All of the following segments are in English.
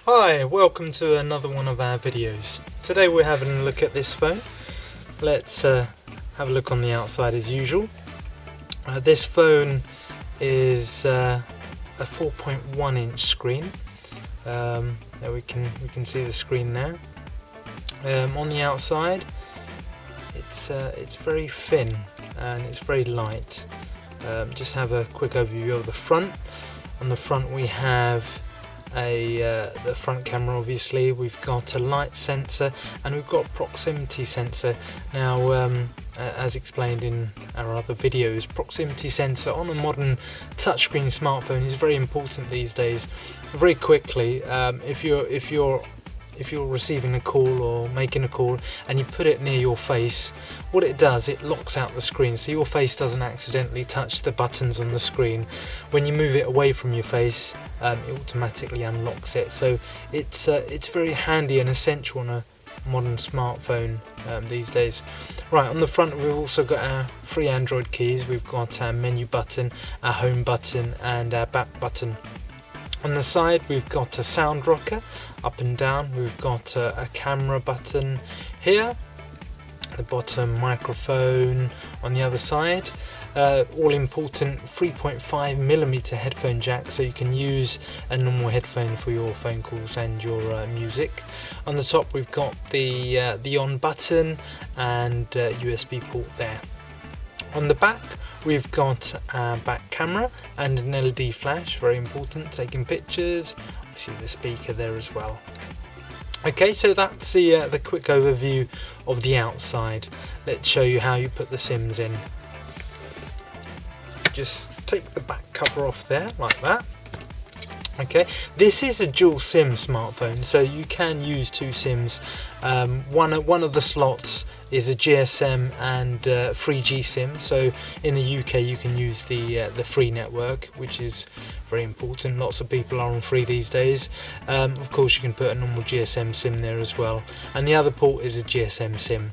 Hi, welcome to another one of our videos. Today we're having a look at this phone. Let's have a look on the outside as usual. This phone is a 4.1 inch screen. There we can see the screen there. On the outside, it's very thin and it's very light. Just have a quick overview of the front. On the front we have the front camera. Obviously we've got a light sensor and we've got proximity sensor. Now as explained in our other videos, proximity sensor on a modern touchscreen smartphone is very important these days. Very quickly, if you're receiving a call or making a call and you put it near your face, what it does, it locks out the screen so your face doesn't accidentally touch the buttons on the screen. When you move it away from your face, it automatically unlocks it. So it's very handy and essential on a modern smartphone these days. Right, on the front we've also got our 3 Android keys. We've got our menu button, our home button and our back button. On the side we've got a sound rocker up and down. We've got a camera button here, the bottom microphone on the other side, all important 3.5mm headphone jack, so you can use a normal headphone for your phone calls and your music. On the top we've got the on button and USB port there. On the back we've got our back camera and an LED flash, very important, taking pictures. Obviously the speaker there as well. Okay, so that's the quick overview of the outside. Let's show you how you put the SIMs in. Just take the back cover off there like that. Okay, this is a dual SIM smartphone, so you can use 2 SIMs. One of the slots is a GSM and 3G SIM, so in the UK you can use the free network, which is very important. Lots of people are on free these days. Of course you can put a normal GSM SIM there as well, and the other port is a GSM SIM.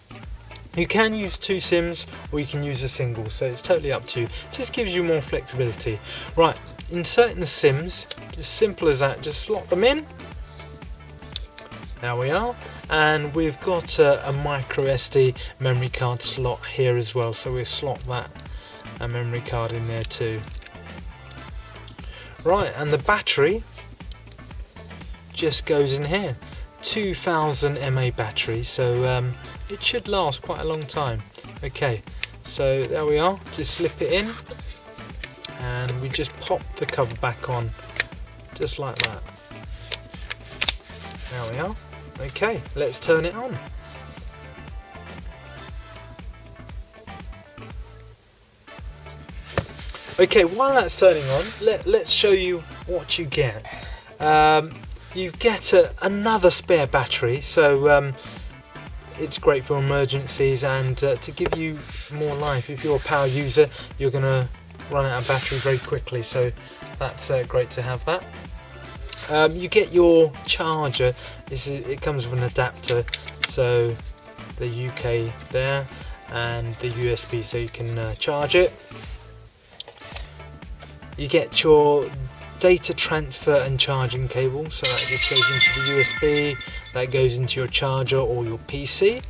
You can use 2 SIMs or you can use a single, so it's totally up to you. It just gives you more flexibility. Right, inserting the SIMs, just simple as that, just slot them in. There we are, and we've got a micro SD memory card slot here as well, so we'll slot a memory card in there too. Right, and the battery just goes in here. 2000 mAh battery, so it should last quite a long time. Okay, so there we are, just slip it in and we just pop the cover back on just like that. There we are. Okay, let's turn it on. Okay, while that's turning on, let's show you what you get. You get another spare battery, so it's great for emergencies and to give you more life. If you're a power user, you're going to run out of battery very quickly, so that's great to have that. You get your charger. It comes with an adapter, so the UK there and the USB, so you can charge it. You get your data transfer and charging cable, so that just goes into the USB, that goes into your charger or your PC.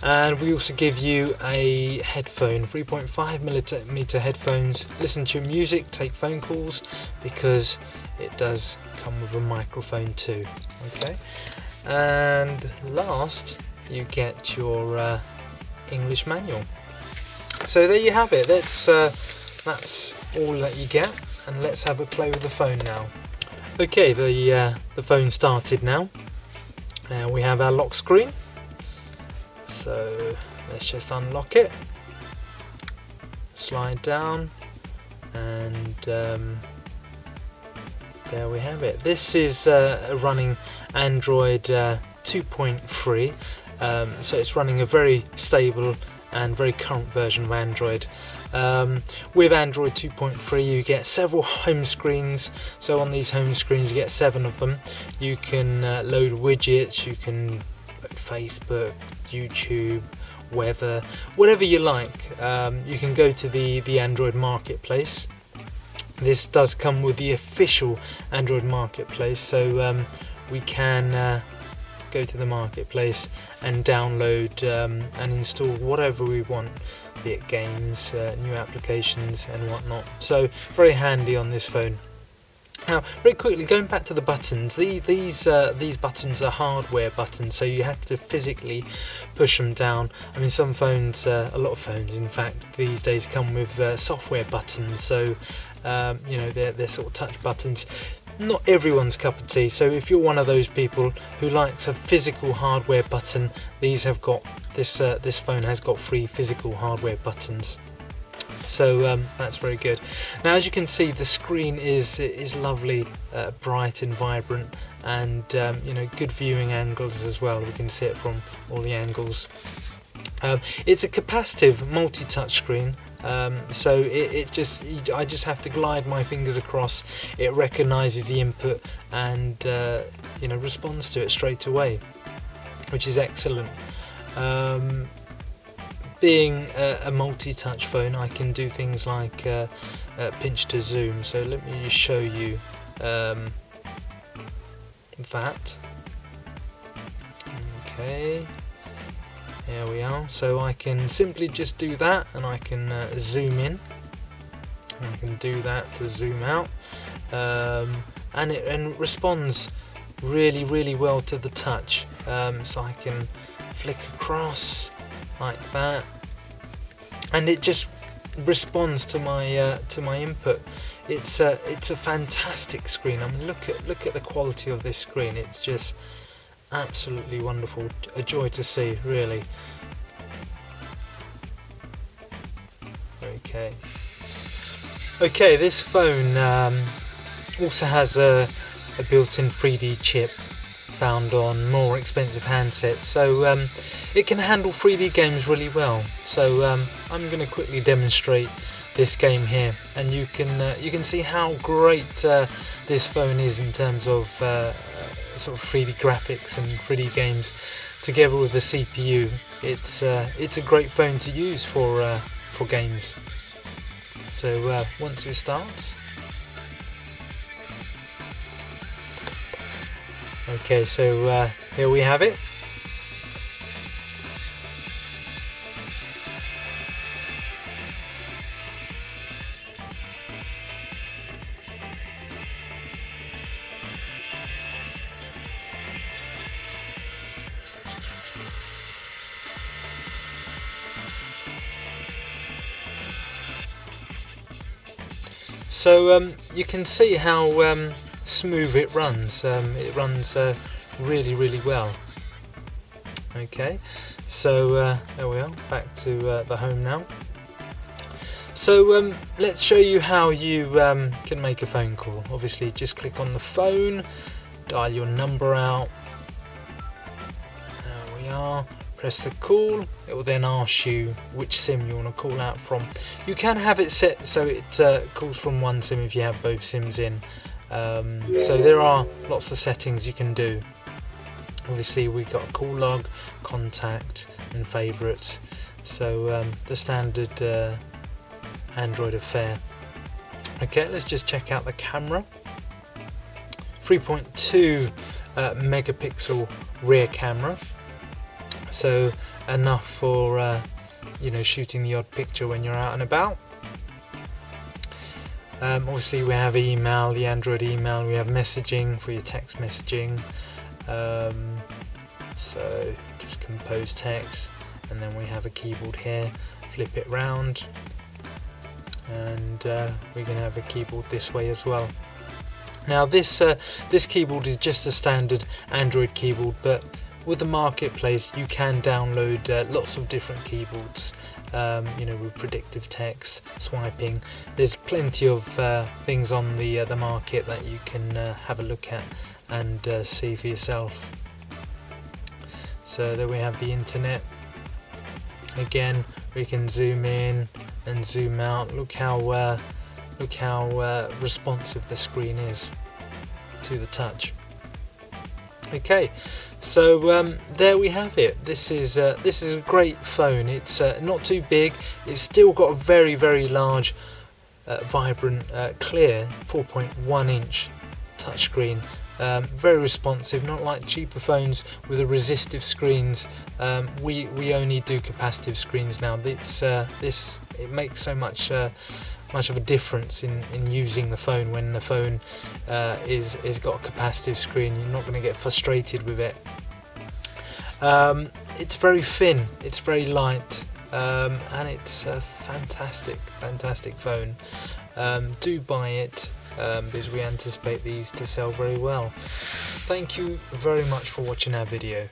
And we also give you a headphone, 3.5mm headphones. Listen to your music, take phone calls, because it does come with a microphone too. Okay, and last you get your English manual. So there you have it. That's all that you get, and let's have a play with the phone now. Okay, the phone started now. We have our lock screen, so let's just unlock it, slide down, and there we have it. This is running Android 2.3, so it's running a very stable and very current version of Android. With Android 2.3 you get several home screens, so on these home screens you get 7 of them. You can load widgets, you can load Facebook, YouTube, weather, whatever you like. You can go to the Android marketplace this does come with the official Android marketplace, so we can go to the marketplace and download and install whatever we want, be it games, new applications and whatnot. So very handy on this phone. Now, very quickly, going back to the buttons, these buttons are hardware buttons, so you have to physically push them down. I mean, some phones, a lot of phones in fact these days come with software buttons, so you know, they're sort of touch buttons. Not everyone's cup of tea, so if you're one of those people who likes a physical hardware button, these have got this phone has got 3 physical hardware buttons. So that's very good. Now, as you can see, the screen is lovely, bright and vibrant, and you know, good viewing angles as well. We can see it from all the angles. It's a capacitive multi-touch screen, so I just have to glide my fingers across. It recognises the input and you know, responds to it straight away, which is excellent. Being a multi-touch phone, I can do things like pinch to zoom. So let me just show you that. Okay, there we are. So I can simply just do that, and I can zoom in, and I can do that to zoom out, and it responds really well to the touch. So I can flick across like that, and it just responds to my input. It's a fantastic screen. I mean, look at the quality of this screen. It's just absolutely wonderful, a joy to see, really. Okay, this phone also has a built-in 3D chip found on more expensive handsets, so it can handle 3D games really well. So I'm going to quickly demonstrate this game here, and you can see how great this phone is in terms of sort of 3D graphics and 3D games together with the CPU. It's a great phone to use for games. So once it starts. Okay, so here we have it. So you can see how smooth it runs. It runs really well. Okay, so there we are, back to the home now. So let's show you how you can make a phone call. Obviously, just click on the phone, dial your number out. There we are. Press the call. It will then ask you which SIM you want to call out from. You can have it set so it calls from one SIM if you have both SIMs in. So there are lots of settings you can do. Obviously, we've got a call log, contact, and favourites. So the standard Android affair. Okay, let's just check out the camera. 3.2 megapixel rear camera. So enough for you know, shooting the odd picture when you're out and about. Obviously, we have email, the Android email. We have messaging for your text messaging. So just compose text, and then we have a keyboard here. Flip it round, and we can have a keyboard this way as well. Now this keyboard is just a standard Android keyboard, but with the marketplace you can download lots of different keyboards, you know, with predictive text, swiping. There's plenty of things on the market that you can have a look at and see for yourself. So there we have the internet. Again, we can zoom in and zoom out. Look how responsive the screen is to the touch. Okay, so there we have it. This is a great phone. It's not too big. It's still got a very large vibrant, clear 4.1 inch touchscreen. Very responsive, not like cheaper phones with the resistive screens. We only do capacitive screens now. It makes so much of a difference in using the phone. When the phone is got a capacitive screen, you're not going to get frustrated with it. It's very thin, it's very light, and it's a fantastic phone. Do buy it, because we anticipate these to sell very well. Thank you very much for watching our video.